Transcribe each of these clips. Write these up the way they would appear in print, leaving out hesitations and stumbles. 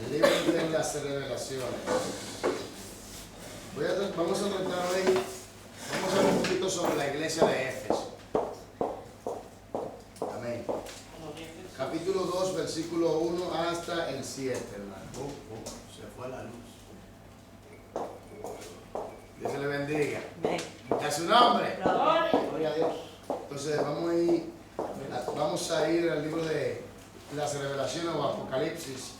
El libro de las revelaciones. Vamos a tratar hoy, vamos a hablar un poquito sobre la iglesia de Éfeso. Amén. Capítulo 2, versículo 1 hasta el 7, hermano. Se fue la luz. Dios le bendiga. ¿A su nombre? Gloria a Dios. Entonces vamos a ir al libro de las revelaciones o Apocalipsis,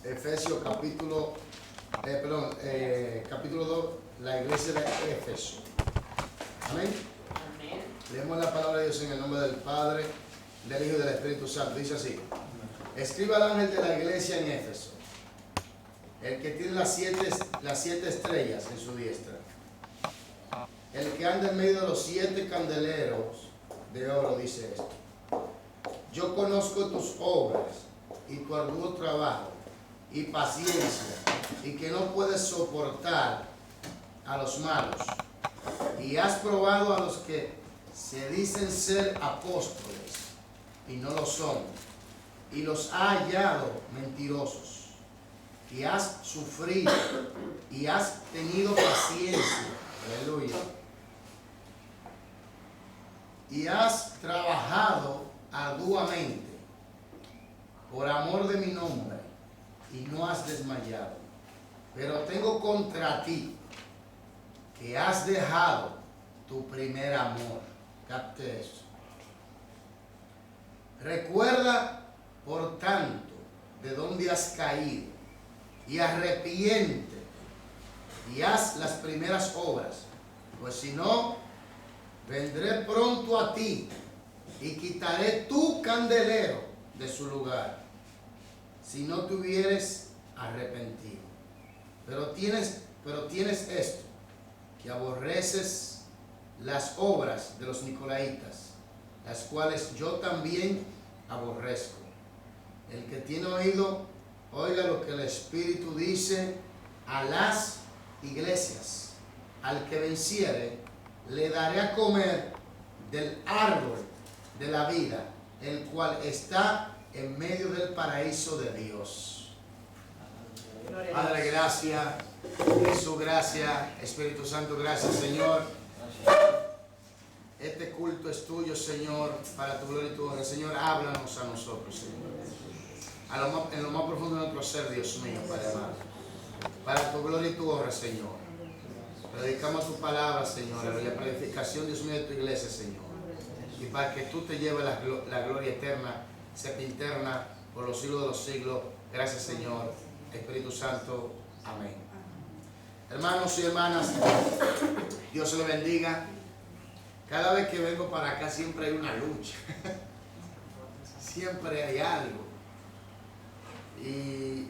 Efesios capítulo 2, la iglesia de Éfeso. Amén. Leemos la palabra de Dios en el nombre del Padre, del Hijo y del Espíritu Santo. Dice así: escriba al ángel de la iglesia en Éfeso, el que tiene las siete estrellas en su diestra, el que anda en medio de los 7 candeleros de oro, dice esto: yo conozco tus obras y tu arduo trabajo y paciencia, y que no puedes soportar a los malos, y has probado a los que se dicen ser apóstoles y no lo son, y los has hallado mentirosos, y has sufrido y has tenido paciencia, aleluya, y has trabajado arduamente por amor de mi nombre y no has desmayado. Pero tengo contra ti que has dejado tu primer amor. Capte eso. Recuerda, por tanto, de dónde has caído, y arrepiente y haz las primeras obras, pues si no, vendré pronto a ti y quitaré tu candelero de su lugar, si no te hubieres arrepentido. Pero tienes esto, que aborreces las obras de los nicolaítas, las cuales yo también aborrezco. El que tiene oído, oiga lo que el Espíritu dice a las iglesias. Al que venciere, le daré a comer del árbol de la vida, el cual está en medio del paraíso de Dios. Padre, gracias. Jesús, gracias. Espíritu Santo, gracias, Señor. Este culto es tuyo, Señor, para tu gloria y tu honra. Señor, háblanos a nosotros, Señor. En lo más profundo de nuestro ser, Dios mío, Padre amado. Para tu gloria y tu honra, Señor. Predicamos tu palabra, Señor, y la planificación, Dios mío, de tu iglesia, Señor. Y para que tú te lleves la gloria eterna, sempiterna, por los siglos de los siglos. Gracias, Señor. Espíritu Santo. Amén. Hermanos y hermanas, Dios se los bendiga. Cada vez que vengo para acá siempre hay una lucha. Siempre hay algo. Y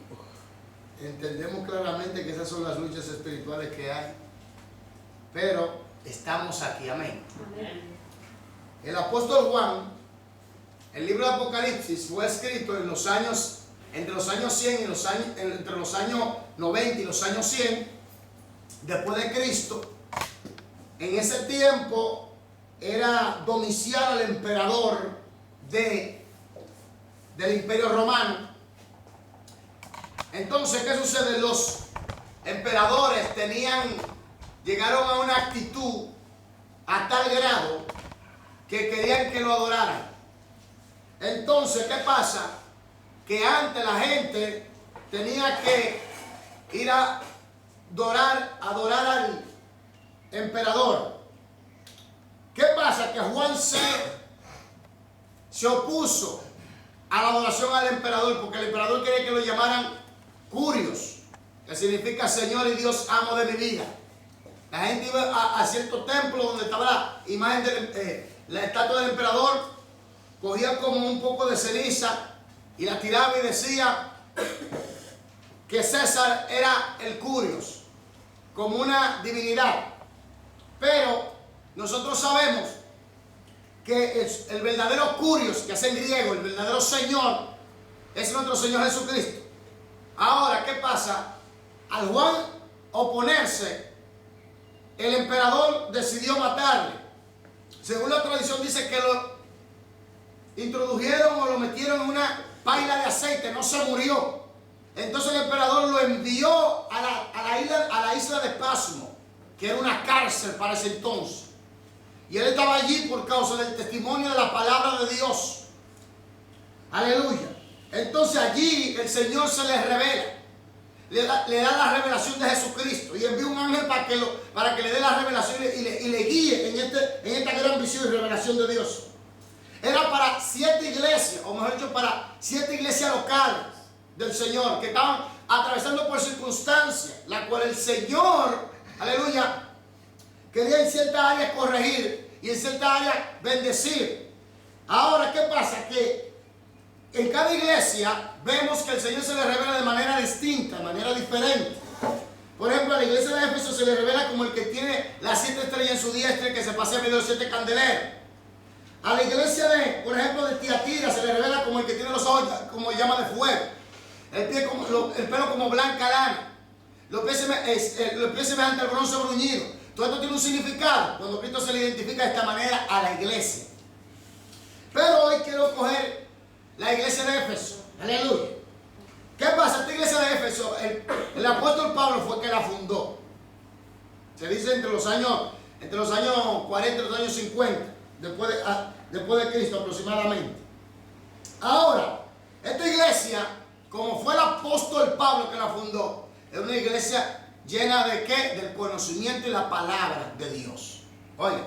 entendemos claramente que esas son las luchas espirituales que hay. Pero estamos aquí, amén. El apóstol Juan, el libro de Apocalipsis, fue escrito entre los años 100 y entre los años 90 y los años 100 después de Cristo. En ese tiempo era Domiciano el emperador del Imperio Romano. Entonces, ¿qué sucede? Los emperadores llegaron a una actitud a tal grado que querían que lo adoraran. Entonces, ¿qué pasa? Que antes la gente tenía que ir a adorar al emperador. ¿Qué pasa? Que Juan se opuso a la adoración al emperador, porque el emperador quería que lo llamaran Curios, que significa Señor y Dios amo de mi vida. La gente iba a cierto templo donde estaba la imagen la estatua del emperador, cogía como un poco de ceniza y la tiraba y decía que César era el Curios, como una divinidad. Pero nosotros sabemos que el verdadero Curios, que es en griego, el verdadero Señor, es nuestro Señor Jesucristo. Ahora, ¿qué pasa? Al Juan oponerse, el emperador decidió matarle. Según la tradición dice que lo introdujeron o lo metieron en una paila de aceite, no se murió. Entonces el emperador lo envió a la isla de Pasmo, que era una cárcel para ese entonces. Y él estaba allí por causa del testimonio de la palabra de Dios. Aleluya. Entonces allí el Señor se le revela. Le da la revelación de Jesucristo. Y envía un ángel para que le dé la revelación y le guíe en esta gran visión y revelación de Dios. Era para 7 iglesias, o mejor dicho, para 7 iglesias locales del Señor, que estaban atravesando por circunstancias, la cual el Señor, aleluya, quería en cierta área corregir y en cierta área bendecir. Ahora, ¿qué pasa? Que en cada iglesia vemos que el Señor se le revela de manera distinta, de manera diferente. Por ejemplo, a la iglesia de Éfeso se le revela como el que tiene las 7 estrellas en su diestra y que se pasea medio de los 7 candeleros. A la iglesia por ejemplo, de Tiatira se le revela como el que tiene los ojos como llama de fuego, el pelo como blanca lana, los pies semejantes al bronce bruñido. Todo esto tiene un significado cuando Cristo se le identifica de esta manera a la iglesia. Pero hoy quiero coger la iglesia de Éfeso. Aleluya. ¿Qué pasa? Esta iglesia de Éfeso, el apóstol Pablo fue el que la fundó. Se dice entre los años 40 y los años 50. Después de Cristo aproximadamente. Ahora, esta iglesia, como fue el apóstol Pablo que la fundó, es una iglesia llena de ¿qué? Del conocimiento y la palabra de Dios. Oye,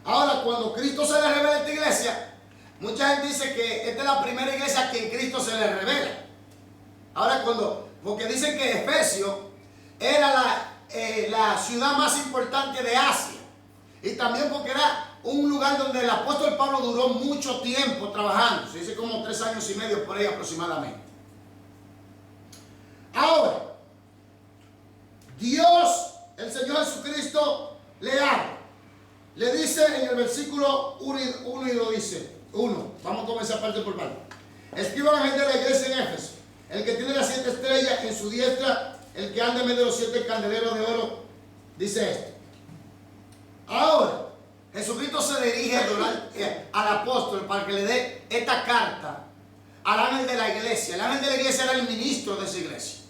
ahora cuando Cristo se le revela a esta iglesia, mucha gente dice que esta es la primera iglesia que en Cristo se le revela. Ahora porque dicen que Efesio era la ciudad más importante de Asia. Y también porque era un lugar donde el apóstol Pablo duró mucho tiempo trabajando. Se dice como 3 años y medio por ahí aproximadamente. Ahora, Dios, el Señor Jesucristo, le habla. Le dice en el versículo 1 y lo dice. 1. Vamos a comenzar parte por parte. Escriba a la gente de la iglesia en Éfeso. El que tiene las 7 estrellas en su diestra, el que anda en medio de los 7 candeleros de oro, dice esto. Ahora, Jesucristo se dirige al apóstol para que le dé esta carta al ángel de la iglesia. El ángel de la iglesia era el ministro de esa iglesia.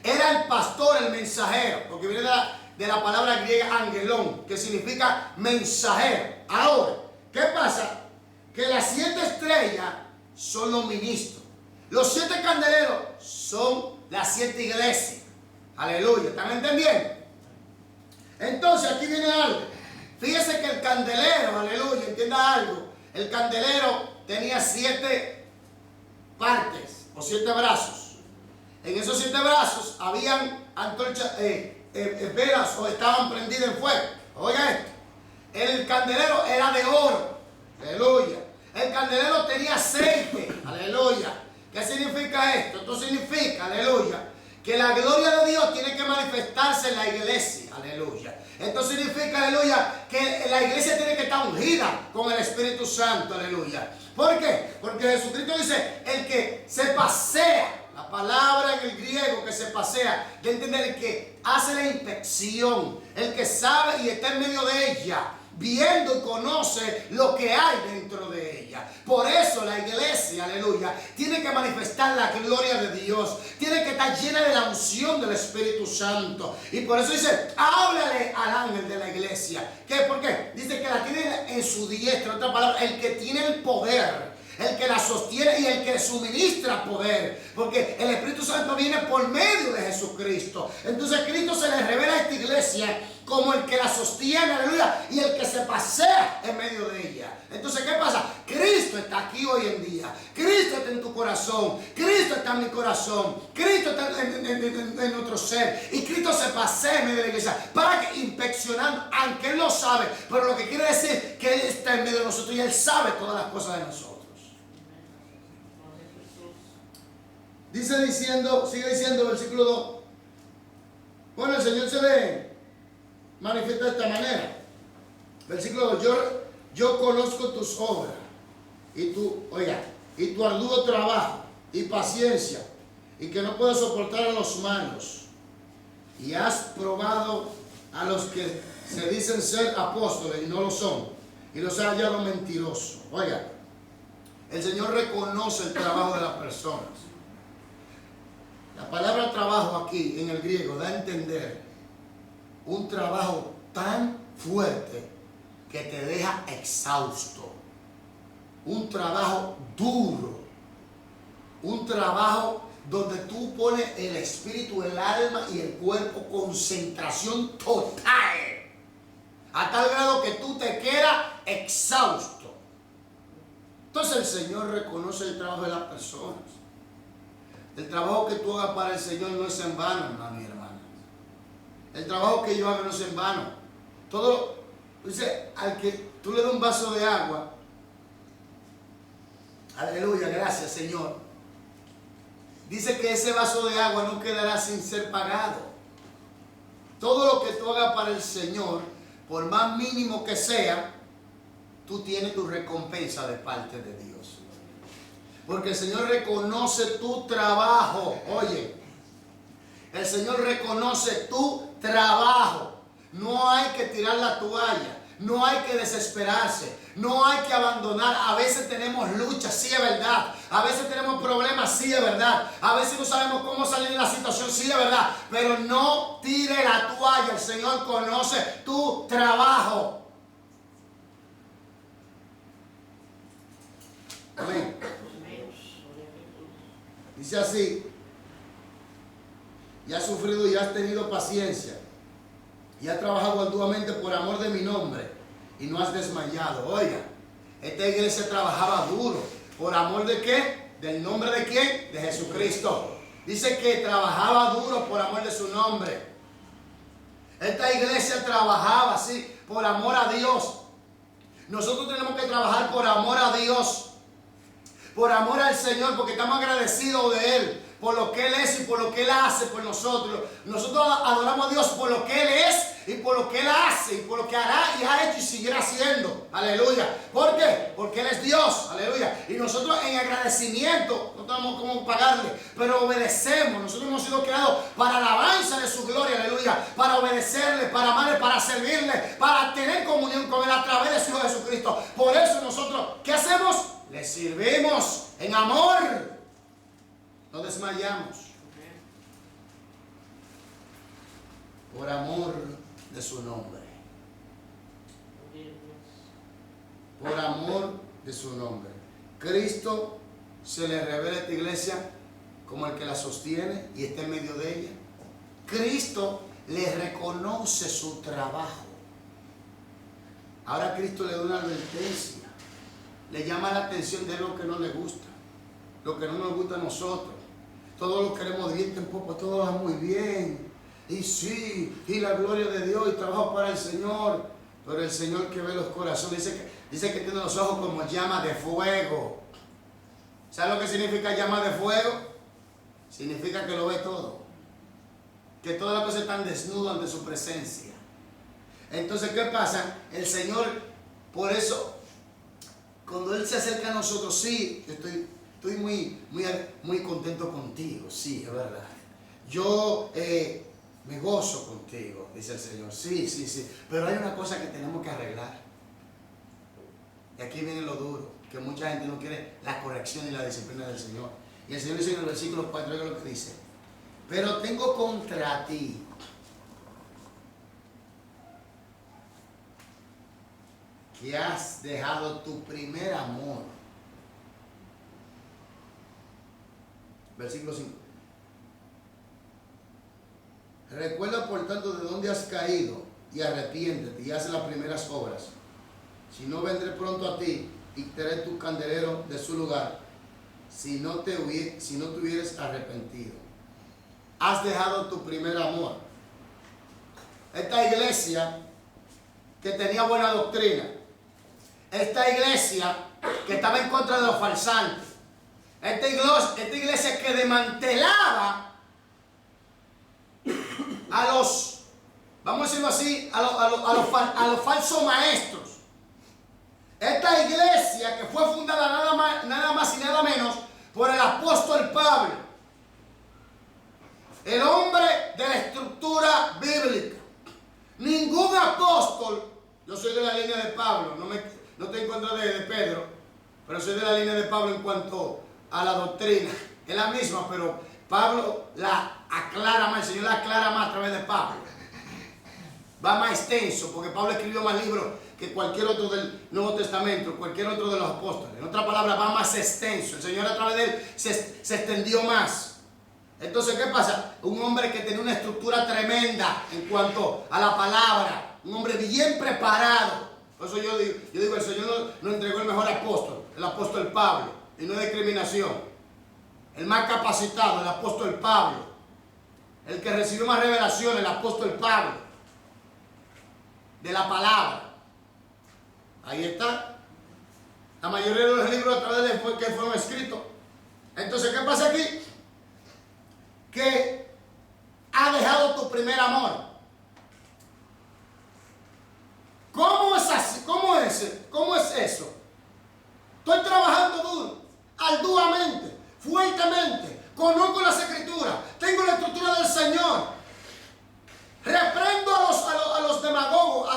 Era el pastor, el mensajero, porque viene de la palabra griega angelón, que significa mensajero. Ahora, ¿qué pasa? Que las 7 estrellas son los ministros. Los 7 candeleros son las 7 iglesias. Aleluya, ¿están entendiendo? Entonces aquí viene algo. Fíjese que el candelero, aleluya, entienda algo. El candelero tenía 7 partes o 7 brazos. En esos 7 brazos habían antorchas, velas o estaban prendidas en fuego. Oiga esto. El candelero era de oro. Aleluya. El candelero tenía aceite. Aleluya. ¿Qué significa esto? Esto significa, aleluya, que la gloria de Dios tiene que manifestarse en la iglesia. Aleluya. Esto significa, aleluya, que la iglesia tiene que estar ungida con el Espíritu Santo. Aleluya. ¿Por qué? Porque Jesucristo dice, el que se pasea, la palabra en el griego que se pasea, de entender el que hace la inspección, el que sabe y está en medio de ella, viendo y conoce lo que hay dentro de ella. Por eso la iglesia, aleluya, tiene que manifestar la gloria de Dios. Tiene que estar llena de la unción del Espíritu Santo. Y por eso dice, háblale al ángel de la iglesia. ¿Qué? ¿Por qué? Dice que la tiene en su diestra. Otra palabra, el que tiene el poder, el que la sostiene y el que suministra poder. Porque el Espíritu Santo viene por medio de Jesucristo. Entonces Cristo se le revela a esta iglesia como el que la sostiene, aleluya, y el que se pasea en medio de ella. Entonces, ¿qué pasa? Cristo está aquí hoy en día. Cristo está en tu corazón. Cristo está en mi corazón. Cristo está en nuestro ser. Y Cristo se pasea en medio de la iglesia para que inspeccionando, aunque Él lo sabe, pero lo que quiere decir que Él está en medio de nosotros y Él sabe todas las cosas de nosotros. Sigue diciendo versículo 2. Bueno, el Señor se le manifiesta de esta manera. Versículo 2. Yo conozco tus obras y tu arduo trabajo y paciencia, y que no puedes soportar a los malos, y has probado a los que se dicen ser apóstoles y no lo son, y los has hallado mentirosos. Oiga, el Señor reconoce el trabajo de las personas. aquí en el griego da a entender un trabajo tan fuerte que te deja exhausto. Un trabajo duro. Un trabajo donde tú pones el espíritu, el alma y el cuerpo, concentración total. A tal grado que tú te quedas exhausto. Entonces el Señor reconoce el trabajo de las personas. El trabajo que tú hagas para el Señor no es en vano, hermano y hermana. El trabajo que yo hago no es en vano. Todo, dice, al que tú le das un vaso de agua, aleluya, gracias Señor. Dice que ese vaso de agua no quedará sin ser pagado. Todo lo que tú hagas para el Señor, por más mínimo que sea, tú tienes tu recompensa de parte de Dios. Porque el Señor reconoce tu trabajo. Oye, el Señor reconoce tu trabajo. No hay que tirar la toalla. No hay que desesperarse. No hay que abandonar. A veces tenemos luchas, sí es verdad. A veces tenemos problemas, sí es verdad. A veces no sabemos cómo salir de la situación, sí es verdad. Pero no tire la toalla. El Señor conoce tu trabajo. Amén. Dice así: y has sufrido y has tenido paciencia, y has trabajado arduamente por amor de mi nombre, y no has desmayado. Oiga, esta iglesia trabajaba duro. ¿Por amor de qué? ¿Del nombre de quién? De Jesucristo. Dice que trabajaba duro por amor de su nombre. Esta iglesia trabajaba así, por amor a Dios. Nosotros tenemos que trabajar por amor a Dios. Por amor al Señor, porque estamos agradecidos de Él, por lo que Él es y por lo que Él hace por nosotros. Nosotros adoramos a Dios por lo que Él es y por lo que Él hace y por lo que hará y ha hecho y seguirá haciendo. Aleluya. ¿Por qué? Porque Él es Dios. Aleluya. Y nosotros en agradecimiento, no tenemos cómo pagarle, pero obedecemos. Nosotros hemos sido creados para alabanza de su gloria. Aleluya. Para obedecerle, para amarle, para servirle, para tener comunión con Él a través de su Hijo Jesucristo. Por eso nosotros, ¿qué hacemos? Le sirvimos en amor. No desmayamos. Por amor de su nombre. Por amor de su nombre. Cristo se le revela a esta iglesia como el que la sostiene y está en medio de ella. Cristo le reconoce su trabajo. Ahora Cristo le da una advertencia. Le llama la atención de lo que no le gusta, lo que no nos gusta a nosotros. Todos lo queremos de viento en popa, todo va muy bien. Y sí, y la gloria de Dios, y trabajo para el Señor. Pero el Señor que ve los corazones, dice que tiene los ojos como llama de fuego. ¿Sabe lo que significa llama de fuego? Significa que lo ve todo. Que todas las cosas están desnudas ante su presencia. Entonces, ¿qué pasa? El Señor, por eso, cuando Él se acerca a nosotros, sí, estoy muy contento contigo, sí, es verdad. Yo me gozo contigo, dice el Señor, sí, pero hay una cosa que tenemos que arreglar. Y aquí viene lo duro, que mucha gente no quiere la corrección y la disciplina del Señor. Y el Señor dice en el versículo 4, oiga lo que dice: pero tengo contra ti que has dejado tu primer amor. Versículo 5. Recuerda por tanto de dónde has caído y arrepiéntete y haz las primeras obras. Si no, vendré pronto a ti y quitaré tu candelero de su lugar, si no te hubieras arrepentido. Has dejado tu primer amor. Esta iglesia que tenía buena doctrina, esta iglesia que estaba en contra de los falsantes, esta iglesia que desmantelaba a los, vamos a decirlo así, a los falsos maestros. Esta iglesia que fue fundada nada más y nada menos por el apóstol Pablo, el hombre de la estructura bíblica. Ningún apóstol, yo soy de la línea de Pablo, no estoy en contra de Pedro, pero soy de la línea de Pablo en cuanto a la doctrina. Es la misma, pero Pablo la aclara más, el Señor la aclara más a través de Pablo. Va más extenso, porque Pablo escribió más libros que cualquier otro del Nuevo Testamento, cualquier otro de los apóstoles. En otras palabras, va más extenso. El Señor a través de él se extendió más. Entonces, ¿qué pasa? Un hombre que tenía una estructura tremenda en cuanto a la palabra, un hombre bien preparado. Por eso yo digo, el Señor nos entregó el mejor apóstol, el apóstol Pablo, y no hay discriminación. El más capacitado, el apóstol Pablo. El que recibió más revelación, el apóstol Pablo. De la palabra. Ahí está. La mayoría de los libros a través de que fueron escritos. Entonces, ¿qué pasa aquí? Que ha dejado tu primer amor. ¿Cómo es así? ¿Cómo es eso? Estoy trabajando duro, arduamente, fuertemente. Conozco las escrituras. Tengo la estructura del Señor. Reprendo a los demagogos,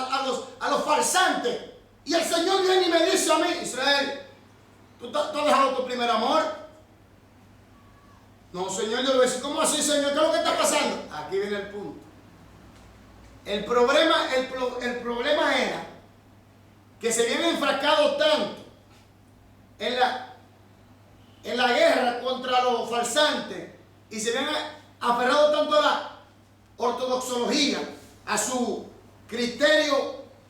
a los farsantes. Y el Señor viene y me dice a mí, Israel, ¿tú has dejado tu primer amor? No, Señor, yo le voy a decir, ¿cómo así, Señor? ¿Qué es lo que está pasando? Aquí viene el punto. El problema era que se habían enfrascado tanto en la guerra contra los farsantes y se habían aferrado tanto a la ortodoxología, a sus criterios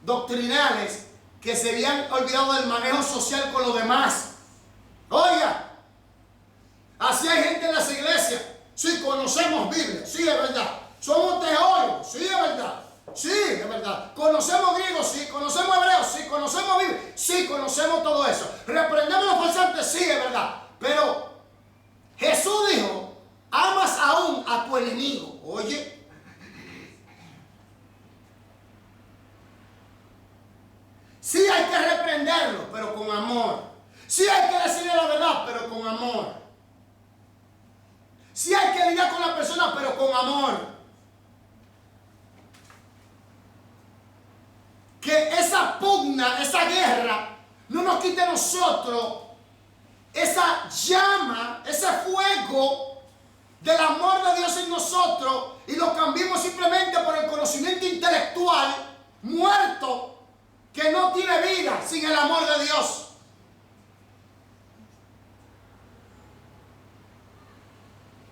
doctrinales, que se habían olvidado del manejo social con los demás. Oiga, así hay gente en las iglesias. Sí, conocemos Biblia, sí, es verdad. Somos teólogos, sí, es verdad. Sí, es verdad. Conocemos griego, sí. Conocemos hebreo, sí. Conocemos Biblia, sí. Conocemos todo eso. Reprendemos los farsantes, sí, es verdad. Pero Jesús dijo, amas aún a tu enemigo. Oye, sí hay que reprenderlo, pero con amor. Sí hay que decirle la verdad, pero con amor. Sí hay que lidiar con la persona, pero con amor. Que esa pugna, esa guerra, no nos quite a nosotros esa llama, ese fuego del amor de Dios en nosotros y lo cambiemos simplemente por el conocimiento intelectual muerto que no tiene vida sin el amor de Dios.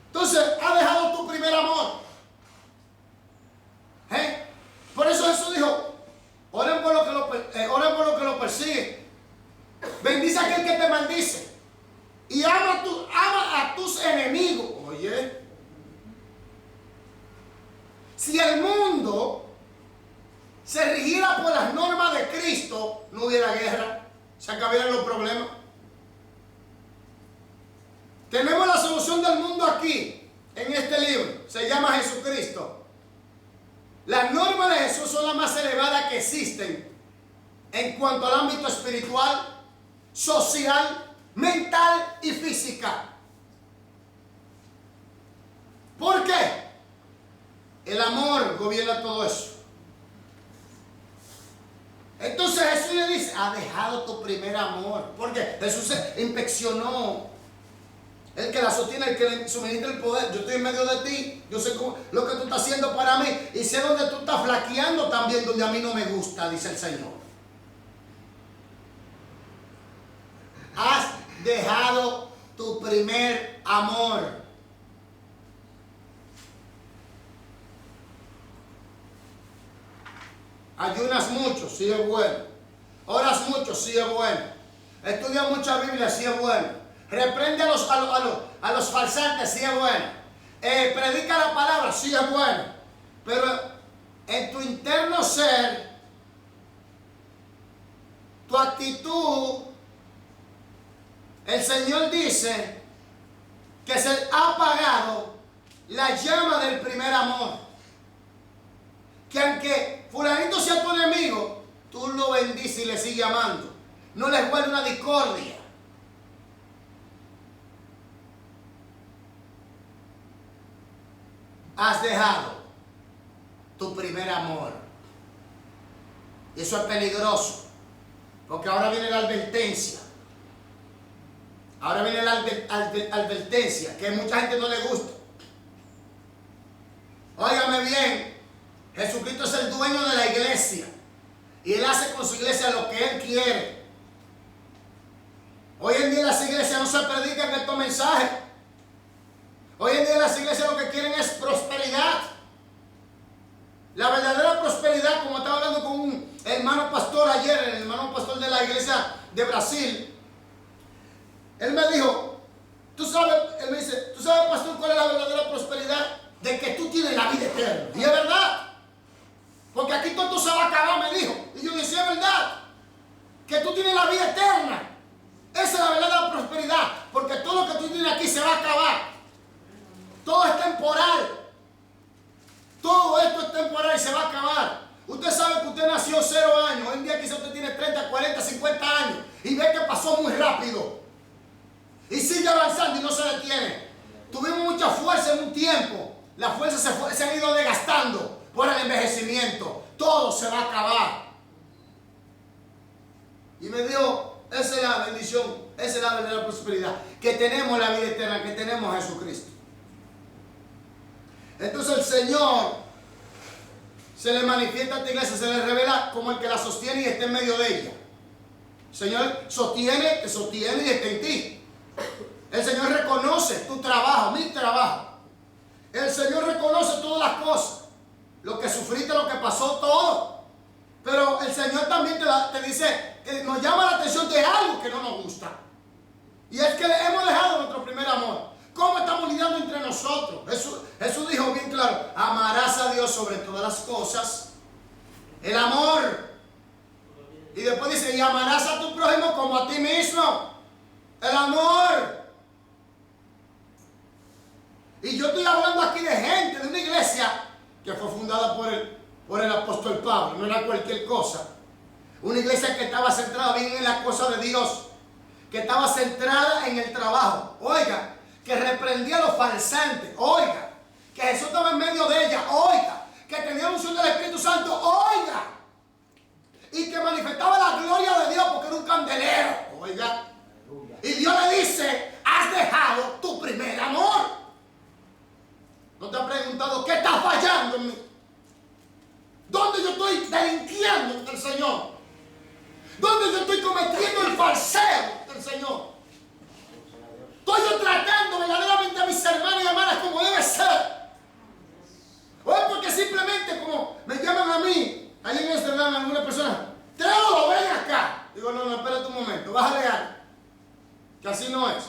Entonces, ha dejado tu primer amor. Por eso Jesús dijo, oren por lo que lo persigue. Bendice a aquel que te maldice. Y ama a tus enemigos. Oye, si el mundo se rigiera por las normas de Cristo, no hubiera guerra, se acabarían los problemas. Tenemos la solución del mundo aquí, en este libro. Se llama Jesucristo. Las normas de Jesús son las más elevadas que existen en cuanto al ámbito espiritual, social, mental y física. ¿Por qué? El amor gobierna todo eso. Entonces Jesús le dice, ha dejado tu primer amor. Porque Jesús se inspeccionó. El que la sostiene, el que le suministra el poder. Yo estoy en medio de ti. Yo sé lo que tú estás haciendo para mí. Y sé dónde tú estás flaqueando también, donde a mí no me gusta, dice el Señor. Has dejado tu primer amor. Ayunas mucho, sí es bueno. Oras mucho, sí es bueno. Estudias mucha Biblia, sí es bueno. Reprende a los farsantes, sí es bueno. Predica la palabra, sí es bueno. Pero en tu interno ser, tu actitud, el Señor dice que se ha apagado la llama del primer amor. Que aunque fulanito sea tu enemigo, tú lo bendices y le sigues amando. No les guarda una discordia. Has dejado tu primer amor. Y eso es peligroso. Porque ahora viene la advertencia. Ahora viene la advertencia que a mucha gente no le gusta. bien, Jesucristo es el dueño de la iglesia. Y Él hace con su iglesia lo que Él quiere. Hoy en día en las iglesias no se predican estos mensajes. Hoy en día en las iglesias lo que quieren es prosperidad. La verdadera prosperidad, como estaba hablando con un hermano pastor ayer, el hermano pastor de la iglesia de Brasil, él me dijo, tú sabes, él me dice, ¿tú sabes, pastor, cuál es la verdadera prosperidad? De que tú tienes la vida eterna. Y es verdad. Porque aquí todo se va a acabar, me dijo. Y yo decía, es verdad. Que tú tienes la vida eterna. Esa es la verdadera prosperidad. Porque todo lo que tú tienes aquí se va a acabar. Todo es temporal. Todo esto es temporal y se va a acabar. Usted sabe que usted nació 0 años. Hoy en día quizá usted tiene 30, 40, 50 años. Y ve que pasó muy rápido. Y sigue avanzando y no se detiene. Tuvimos mucha fuerza en un tiempo. Las fuerzas se han ido desgastando por el envejecimiento. Todo se va a acabar. Y me dijo, esa es la bendición, esa es la verdadera prosperidad. Que tenemos la vida eterna, que tenemos a Jesucristo. Entonces el Señor se le manifiesta a esta iglesia, se le revela como el que la sostiene y está en medio de ella. El Señor sostiene, te sostiene y está en ti. El Señor reconoce tu trabajo, mi trabajo. El Señor reconoce todas las cosas. Lo que sufriste, lo que pasó, todo. Pero el Señor también te dice que nos llama la atención de algo que no nos gusta. Y es que hemos dejado nuestro primer amor. ¿Cómo estamos lidiando entre nosotros? Jesús dijo bien claro, amarás a Dios sobre todas las cosas. El amor. Y después dice, y amarás a tu prójimo como a ti mismo. El amor. Y yo estoy hablando aquí de gente, de una iglesia que fue fundada por el apóstol Pablo. No era cualquier cosa. Una iglesia que estaba centrada bien en las cosas de Dios. Que estaba centrada en el trabajo. Oiga, que reprendía a los falsantes. Oiga, que Jesús estaba en medio de ella. Oiga, que tenía unción del Espíritu Santo. Oiga, y que manifestaba la gloria de Dios porque era un candelero. Oiga, y Dios le dice, has dejado tu primer amor. ¿No te has preguntado qué está fallando en mí? ¿Dónde yo estoy delinquiendo ante el Señor? ¿Dónde yo estoy cometiendo el falseo del Señor? ¿Estoy yo tratando verdaderamente a mis hermanos y hermanas como debe ser? ¿O es porque simplemente como me llaman a mí, ahí en Instagram alguna persona, Teodoro, ven acá? Digo, no, espérate un momento, bájale algo. Que así no es.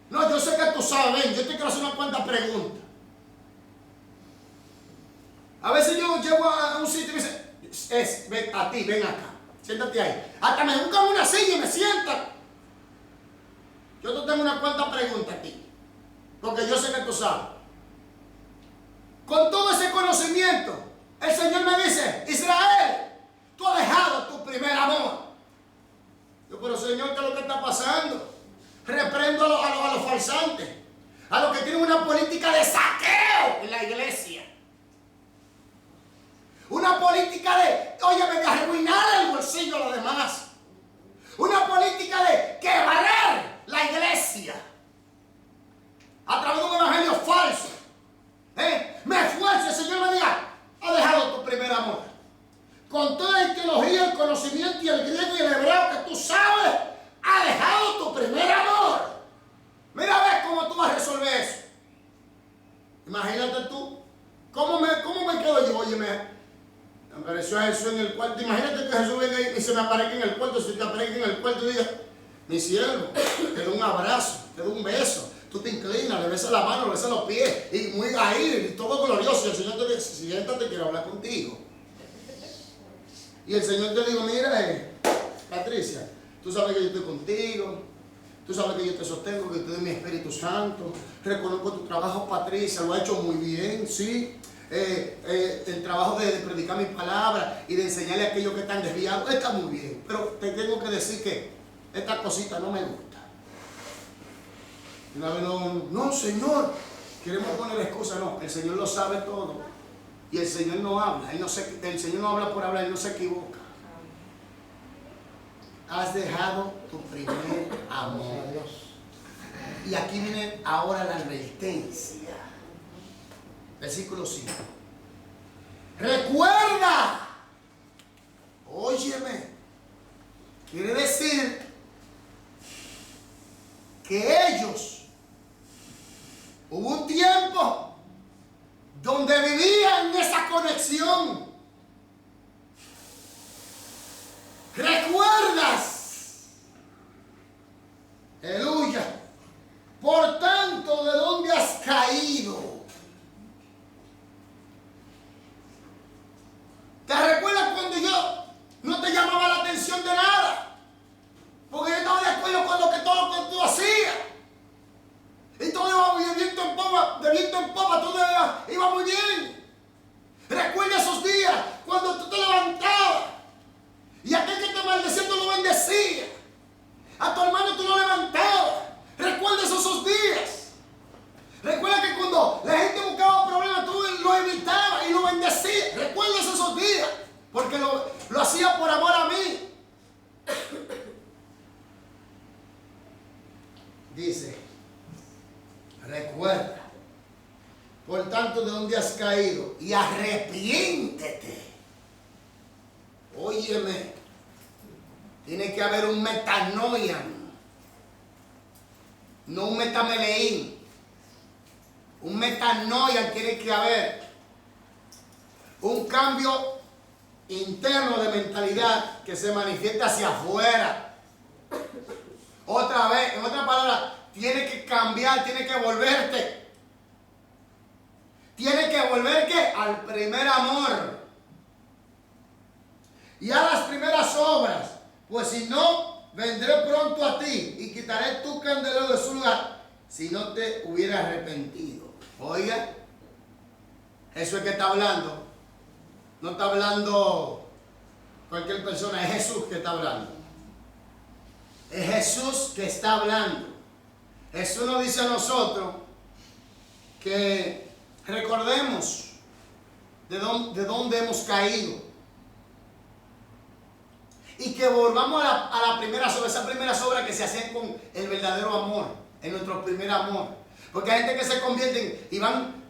No, yo sé que tú sabes, ven, yo te quiero hacer unas cuantas preguntas. A veces yo llego a un sitio y me dice, ven a ti, ven acá, siéntate ahí. Hasta me buscan una silla y me sientan. Yo te tengo unas cuantas preguntas aquí, porque yo sé que tú sabes. Con todo ese conocimiento, el Señor me dice, Israel, tú has dejado tu primer amor. Yo, pero Señor, ¿qué es lo que está pasando? Reprendo a los falsantes, a los que tienen una política de saqueo en la iglesia. Una política de, óyeme, de arruinar el bolsillo a los demás. Una política de quebrar la iglesia a través de un evangelio falso. Me esfuerzo, el Señor me diga, has dejado tu primer amor. Con toda la teología, el conocimiento y el griego y el hebreo que tú sabes, has dejado tu primer amor. Mira a ver cómo tú vas a resolver eso. Imagínate tú, ¿cómo me quedo yo? Óyeme, me apareció Jesús en el cuarto. Imagínate que Jesús venga y se me aparezca en el cuarto. Si te aparezca en el cuarto y diga, mi siervo, te doy un abrazo, te doy un beso. Tú te inclinas, le besas la mano, le besas los pies. Y muy ahí, y todo glorioso. Y el Señor te dice, siéntate, quiero hablar contigo. Y el Señor te dijo, mira, Patricia, tú sabes que yo estoy contigo. Tú sabes que yo te sostengo, que te doy mi Espíritu Santo. Reconozco tu trabajo, Patricia, lo ha hecho muy bien, sí. El trabajo de predicar mi palabra y de enseñarle a aquellos que están desviados está muy bien, pero te tengo que decir que esta cosita no me gusta. Y una vez no, Señor, queremos poner excusa. No, el Señor lo sabe todo y el Señor no habla, el Señor no habla por hablar, Él no se equivoca. Has dejado tu primer amor. Y aquí viene ahora la advertencia. Versículo 5. Recuerda. Óyeme. Quiere decir que ellos, hubo un tiempo donde vivían esa conexión. ¿Recuerdas? Aleluya. Por tanto, ¿de dónde has caído? ¿Te recuerdas cuando yo no te llamaba la atención de nada? Porque yo estaba de acuerdo con todo lo que tú hacías. Y todo iba de viento en popa, todo iba muy bien. Recuerda esos días cuando tú te levantabas y aquel que te maldecía tú lo bendecías. A tu hermano tú lo levantabas. Recuerda esos días. Recuerda que cuando la gente buscaba problemas tú lo evitabas y lo bendecías. Recuerda esos días. Porque lo hacía por amor a mí. Dice, recuerda, por tanto, de dónde has caído y arrepiéntete. Óyeme, tiene que haber un metanoia, no un metameleín. Un metanoia tiene que haber. Un cambio interno de mentalidad que se manifiesta hacia afuera. Otra vez, en otras palabras, tiene que cambiar, tiene que volverte. Tiene que volver ¿qué? Al primer amor. Y a las primeras obras. Pues si no, vendré pronto a ti y quitaré tu candelero de su lugar si no te hubieras arrepentido. Oiga, eso es que está hablando. No está hablando cualquier persona, es Jesús que está hablando. Es Jesús que está hablando. Jesús nos dice a nosotros que recordemos de dónde hemos caído. Y que volvamos a la primera obra, esa primera obra que se hacen con el verdadero amor, en nuestro primer amor. Porque hay gente que se convierte y van,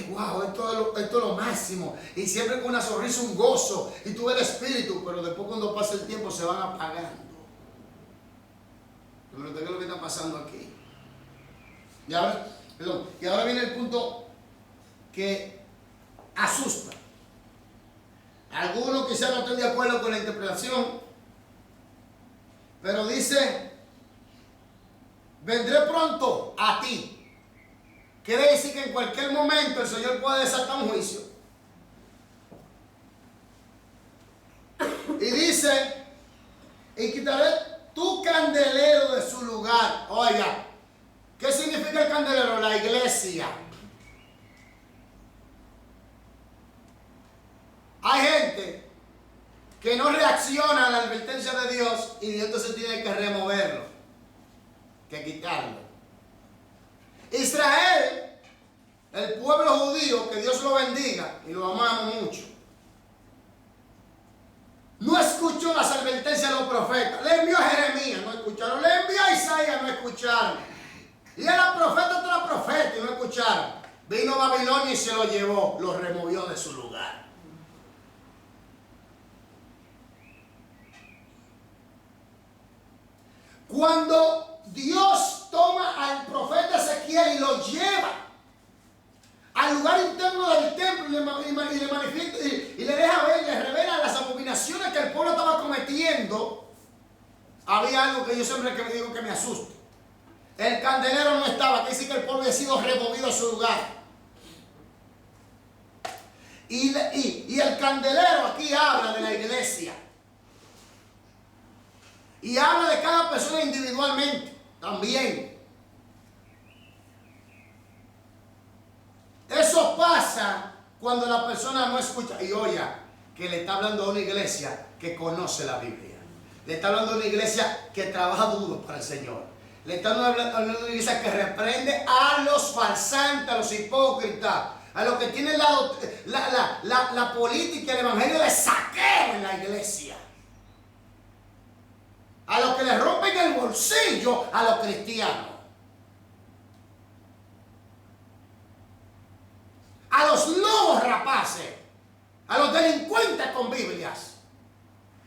wow, esto es lo máximo. Y siempre con una sonrisa, un gozo. Y tú ves el espíritu, pero después cuando pasa el tiempo se van apagando. Pero ¿qué es lo que está pasando aquí? Y ahora viene el punto que asusta. Algunos quizás no estén de acuerdo con la interpretación, pero dice, vendré pronto a ti. Quiere decir que en cualquier momento el Señor puede desatar un juicio. Y dice, y quitaré tu candelero de su lugar. Oiga, ¿qué significa el candelero? La iglesia. Hay gente que no reacciona a la advertencia de Dios y Dios entonces tiene que removerlo, que quitarlo. Israel, el pueblo judío, que Dios lo bendiga y lo amamos mucho, no escuchó las advertencias de los profetas. Le envió a Jeremías, no escucharon. Le envió a Isaías, no escucharon. Y era profeta tras profeta y no escucharon. Vino Babilonia y se lo llevó, lo removió de su lugar. Cuando Dios toma al profeta Ezequiel y lo lleva al lugar interno del templo y le manifiesta y le deja ver, le revela las abominaciones que el pueblo estaba cometiendo, había algo que yo siempre me digo que me asusta. El candelero no estaba, que dice que el pueblo había sido removido a su lugar. Y el candelero aquí habla de la iglesia. Y habla de cada persona individualmente también. Eso pasa cuando la persona no escucha. Y oiga, que le está hablando a una iglesia que conoce la Biblia. Le está hablando a una iglesia que trabaja duro para el Señor. Le está hablando a una iglesia que reprende a los falsantes, a los hipócritas, a los que tienen la política y el evangelio de saqueo en la iglesia. A los que le rompen el bolsillo a los cristianos. A los lobos rapaces. a los delincuentes con Biblias,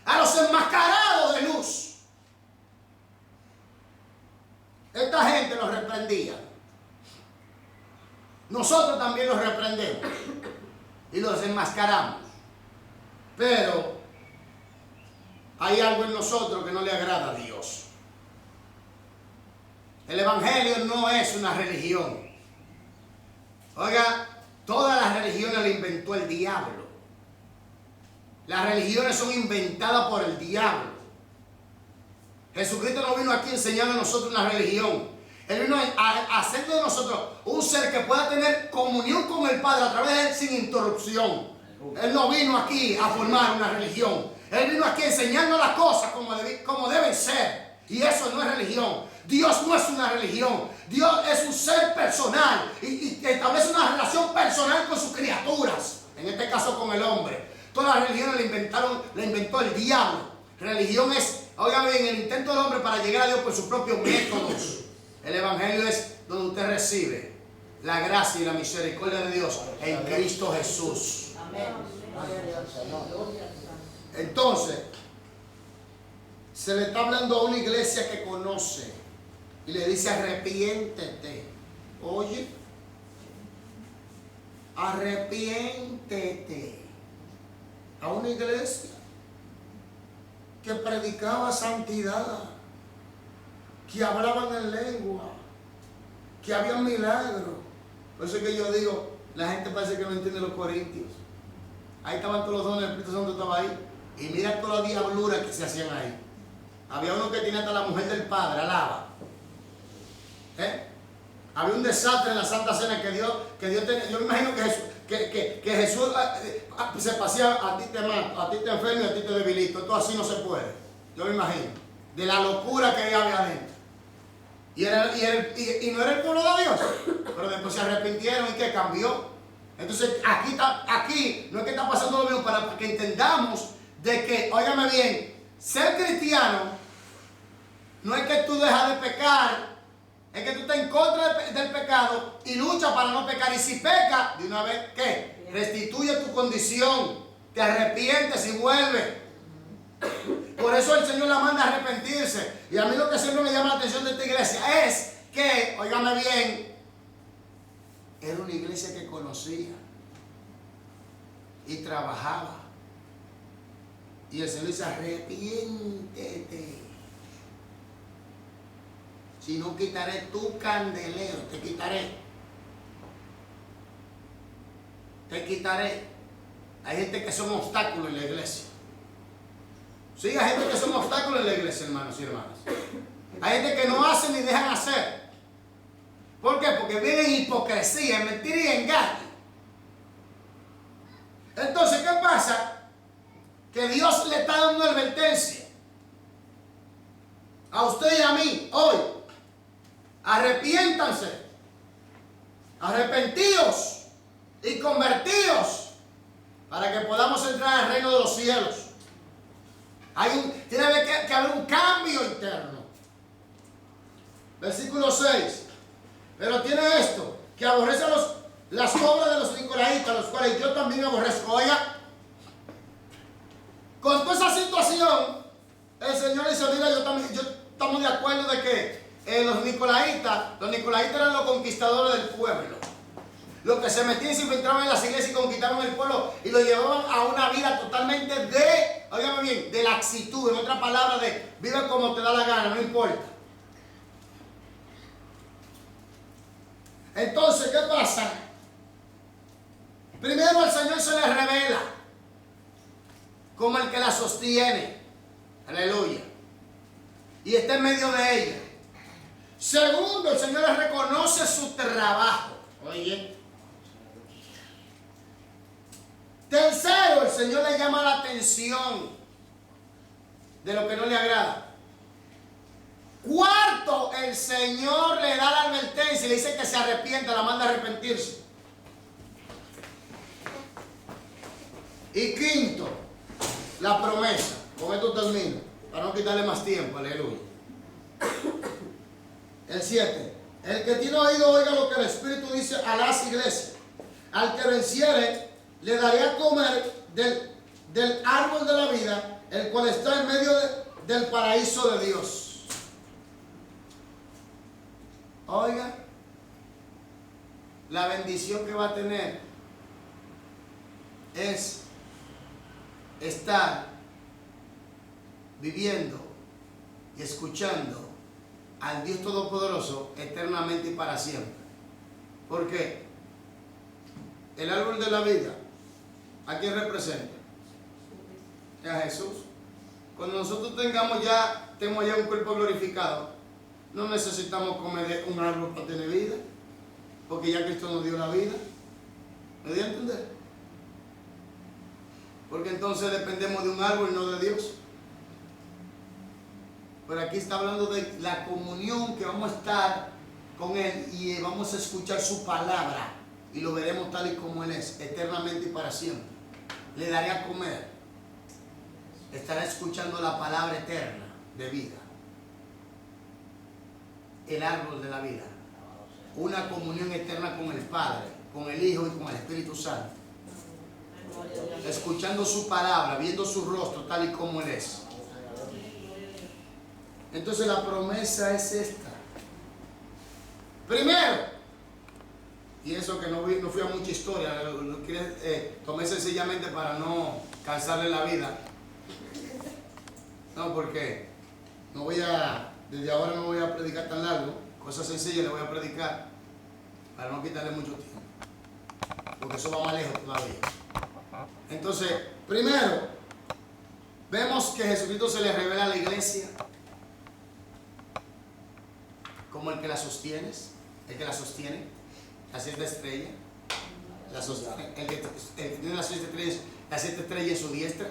a los enmascarados de luz. Esta gente los reprendía. Nosotros también los reprendemos y los enmascaramos. Pero hay algo en nosotros que no le agrada a Dios. El Evangelio no es una religión. Oiga, todas las religiones las inventó el diablo. Las religiones son inventadas por el diablo. Jesucristo no vino aquí a enseñar a nosotros una religión. Él vino a hacer de nosotros un ser que pueda tener comunión con el Padre a través de él sin interrupción. Él no vino aquí a formar una religión. Él vino aquí a enseñarnos las cosas como deben ser. Y eso no es religión. Dios no es una religión. Dios es un ser personal y establece una relación personal con sus criaturas. En este caso con el hombre. Todas las religiones la inventó el diablo. Religión es, oigan bien, el intento del hombre para llegar a Dios por sus propios métodos. El Evangelio es donde usted recibe la gracia y la misericordia de Dios en Cristo Jesús. Amén. Entonces, se le está hablando a una iglesia que conoce y le dice: arrepiéntete. Oye, arrepiéntete. A una iglesia que predicaba santidad, que hablaban en lengua, que había milagros. Por eso es que yo digo, la gente parece que no entiende los corintios. Ahí estaban todos los dones, el Espíritu Santo estaba ahí. Y mira todas las diabluras que se hacían ahí. Había uno que tenía hasta la mujer del Padre, alaba. Había un desastre en la Santa Cena que Dios tenía. Yo me imagino que Jesús se pasea: a ti te mato, a ti te enfermo y a ti te debilito. Esto así no se puede. Yo me imagino. De la locura que había adentro. Y no era el pueblo de Dios. Pero después se arrepintieron y que cambió. Entonces aquí no es que está pasando lo mismo, para que entendamos de que, óigame bien, ser cristiano no es que tú dejas de pecar, es que tú estás en contra del pecado y luchas para no pecar. Y si pecas, de una vez, ¿qué? Restituye tu condición, te arrepientes y vuelves. Por eso el Señor la manda a arrepentirse. Y a mí lo que siempre me llama la atención de esta iglesia es que, óigame bien, era una iglesia que conocía y trabajaba. Y el Señor dice: arrepiéntete. Si no, quitaré tu candelero. Te quitaré. Te quitaré. Hay gente que son obstáculos en la iglesia. Sí, hay gente que son obstáculos en la iglesia, hermanos y hermanas. Hay gente que no hacen ni dejan hacer. ¿Por qué? Porque viven en hipocresía, en mentira y engaño. Entonces, ¿qué pasa? Que Dios le está dando una advertencia a usted y a mí hoy. Arrepiéntanse, arrepentíos y convertíos para que podamos entrar al reino de los cielos. Tiene que haber un cambio interno. Versículo 6. Pero tiene esto, que aborrece las obras de los nicolaitas, los cuales yo también aborrezco. Oiga, con toda esa situación, el Señor dice: mira, yo estamos de acuerdo de que los nicolaitas eran los conquistadores del pueblo. Los que se metían y se infiltraban en las iglesias y conquistaban el pueblo y lo llevaban a una vida totalmente óigame bien, de laxitud. En otra palabra, de vive como te da la gana, no importa. Entonces, ¿qué pasa? Primero, el Señor se les revela como el que la sostiene. Aleluya. Y está en medio de ella. Segundo, el Señor les reconoce su trabajo. Oye. Tercero, el Señor le llama la atención de lo que no le agrada. Cuarto, el Señor le da la advertencia y le dice que se arrepienta, la manda a arrepentirse. Y quinto, la promesa. Con esto termino, para no quitarle más tiempo. Aleluya. El 7. El que tiene oído, oiga lo que el Espíritu dice a las iglesias. Al que venciere, le daré a comer del árbol de la vida, el cual está en medio del paraíso de Dios. Oiga, la bendición que va a tener es estar viviendo y escuchando al Dios Todopoderoso eternamente y para siempre. ¿Por qué? El árbol de la vida, ¿a quién representa? A Jesús. Cuando nosotros tenemos ya un cuerpo glorificado, no necesitamos comer un árbol para tener vida, porque ya Cristo nos dio la vida. ¿Me dio a entender? Porque entonces dependemos de un árbol y no de Dios. Pero aquí está hablando de la comunión que vamos a estar con Él y vamos a escuchar su palabra y lo veremos tal y como Él es, eternamente y para siempre. Le daré a comer. Estará escuchando la palabra eterna de vida. El árbol de la vida. Una comunión eterna con el Padre, con el Hijo y con el Espíritu Santo. Escuchando su palabra, viendo su rostro tal y como Él es. Entonces la promesa es esta. Primero, y eso que no fui a mucha historia, tomé sencillamente para no cansarle la vida. No, porque desde ahora no voy a predicar tan largo, cosas sencillas le voy a predicar para no quitarle mucho tiempo, porque eso va más lejos todavía. Entonces, primero, vemos que Jesucristo se le revela a la iglesia como el que la sostiene, las 7 estrellas, el que tiene las 7 estrellas en su diestra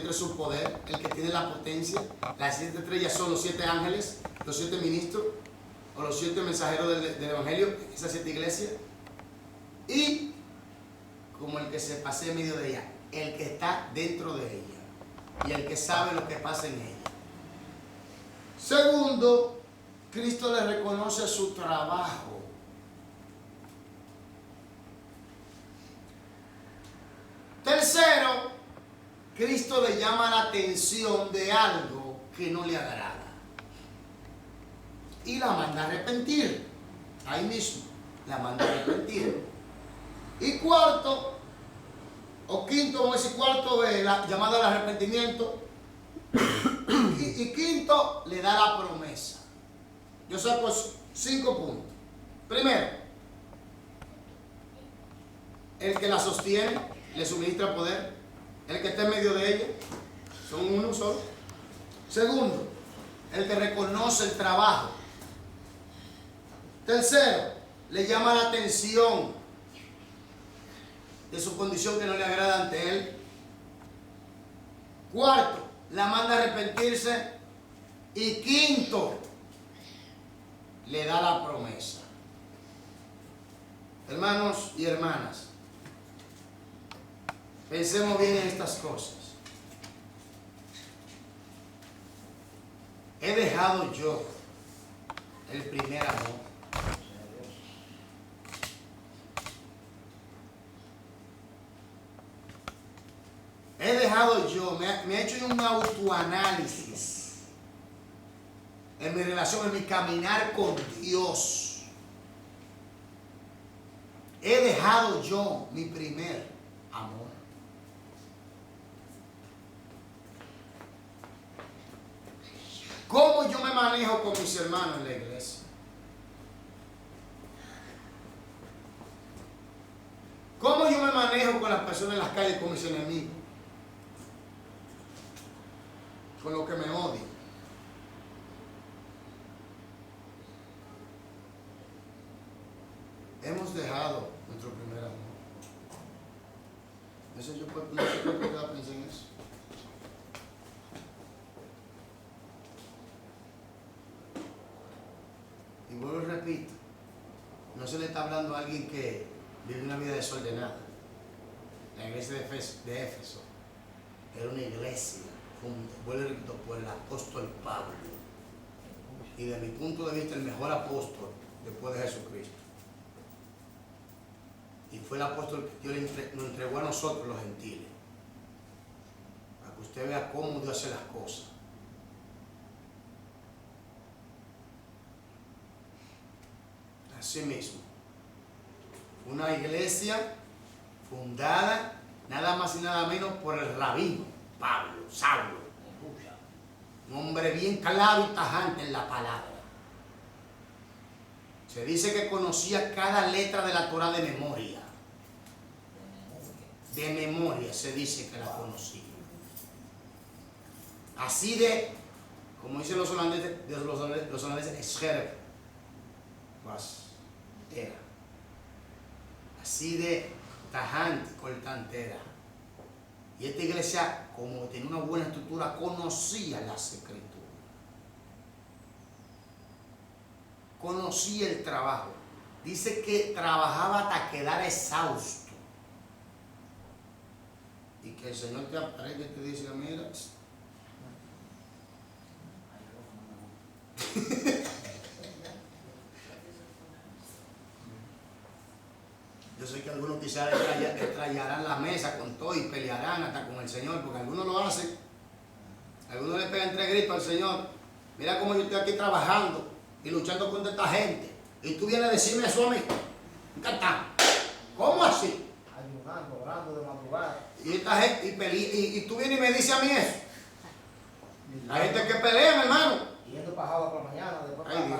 es su poder, el que tiene la potencia. Las 7 estrellas son los 7 ángeles, los 7 ministros, o los 7 mensajeros del Evangelio, esas 7 iglesias, y como el que se pasea en medio de ella, el que está dentro de ella, y el que sabe lo que pasa en ella. Segundo, Cristo le reconoce su trabajo. Tercero, Cristo le llama la atención de algo que no le agrada y la manda a arrepentir. Ahí mismo, la manda a arrepentir. Y cuarto, o quinto, vamos a decir cuarto, la llamada al arrepentimiento. Y quinto, le da la promesa. Yo saco 5 puntos. Primero, el que la sostiene, le suministra poder. El que está en medio de ella, son uno solo. Segundo, el que reconoce el trabajo. Tercero, le llama la atención de su condición que no le agrada ante él. Cuarto, la manda a arrepentirse. Y quinto, le da la promesa. Hermanos y hermanas, pensemos bien en estas cosas. He dejado yo el primer amor. He dejado yo, me he hecho un autoanálisis en mi relación, en mi caminar con Dios. He dejado yo mi primer amor. ¿Cómo yo me manejo con mis hermanos en la iglesia? ¿Cómo yo me manejo con las personas en las calles, con mis enemigos? Con los que me odian. Hemos dejado nuestro primer amor. Eso yo no sé por qué pensé en eso. Y vuelvo y repito, no se le está hablando a alguien que vive una vida desordenada. La iglesia de Éfeso era una iglesia, vuelvo y repito, por el apóstol Pablo. Y de mi punto de vista, el mejor apóstol después de Jesucristo. Y fue el apóstol que Dios nos entregó a nosotros, los gentiles. que usted vea cómo Dios hace las cosas. Así mismo. Una iglesia fundada nada más y nada menos por el rabino Pablo, Saulo. Un hombre bien claro y tajante en la palabra. Se dice que conocía cada letra de la Torá de memoria. De memoria se dice que la conocía. Así de, como dicen los holandeses, scherp, pues era. Así de tajante, cortante era. Y esta iglesia, como tenía una buena estructura, conocía las escrituras. Conocía el trabajo. Dice que trabajaba hasta quedar exhausto. Y que el Señor te aparezca y te dice, mira, yo sé que algunos quizás extrañarán la mesa con todo y pelearán hasta con el Señor, porque algunos lo hacen. Algunos le pegan 3 gritos al Señor. Mira cómo yo estoy aquí trabajando y luchando contra esta gente. Y tú vienes a decirme eso a mí. ¿Cómo así? Ayunando, orando de madrugada. Y esta gente, y tú vienes y me dices a mí eso. La gente que pelea, mi hermano. Yendo pajado por la mañana, después Ay,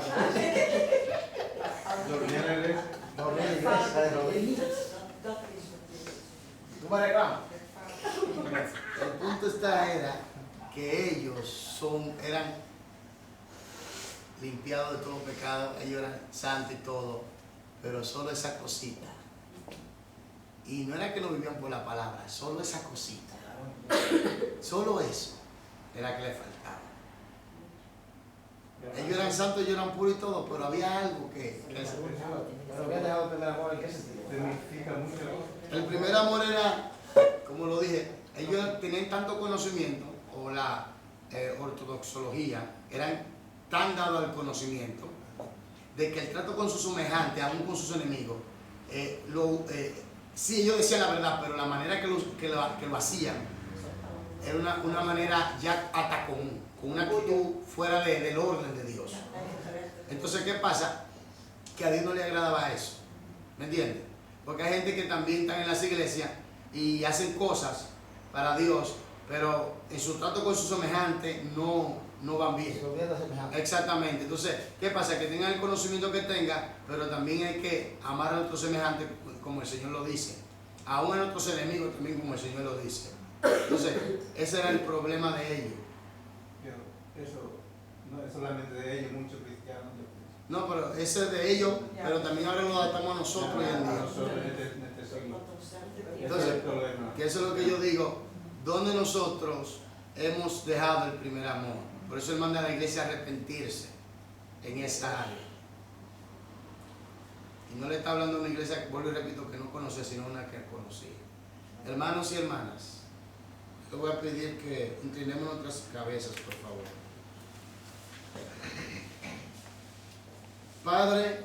para Dormía en la iglesia. dormir en la iglesia de rodillas. ¿Tú me reclamas? El punto era que ellos eran limpiados de todo pecado, ellos eran santos y todo, pero solo esa cosita. Y no era que no vivían por la palabra, solo esa cosita. Solo eso era que le faltaba. Ellos eran santos, ellos eran puros y todo, pero había algo que Pero habían dejado el primer amor, ¿en qué sentido? Significa mucho. el primer amor era, como lo dije, ellos tenían tanto conocimiento, o la ortodoxología, eran tan dados al conocimiento, de que el trato con sus semejantes, aún con sus enemigos, sí, ellos decían la verdad, pero la manera que lo hacían era una manera ya hasta con una actitud fuera del orden de Dios. Entonces, ¿qué pasa? Que a Dios no le agradaba eso. ¿Me entiendes? Porque hay gente que también están en las iglesias y hacen cosas para Dios, pero en su trato con sus semejantes no van bien. Se olvida de semejante. Exactamente. Entonces, ¿qué pasa? Que tengan el conocimiento que tengan, pero también hay que amar a nuestros semejantes como el Señor lo dice. Aún a nuestros enemigos también como el Señor lo dice. Entonces, ese era el problema de ellos. Pero eso no es solamente de ellos, muchos cristianos. No, pero ese es de ellos, pero también ahora lo adaptamos a nosotros hoy en día. Nosotros en este siglo. Entonces, Ese es el problema. que eso es lo que yo digo, donde nosotros hemos dejado el primer amor. Por eso Él manda a la iglesia a arrepentirse en esa área. Y no le está hablando de una iglesia, vuelvo y repito, que no conoce, sino una que conocía. Hermanos y hermanas, yo voy a pedir que inclinemos nuestras cabezas, por favor. Padre,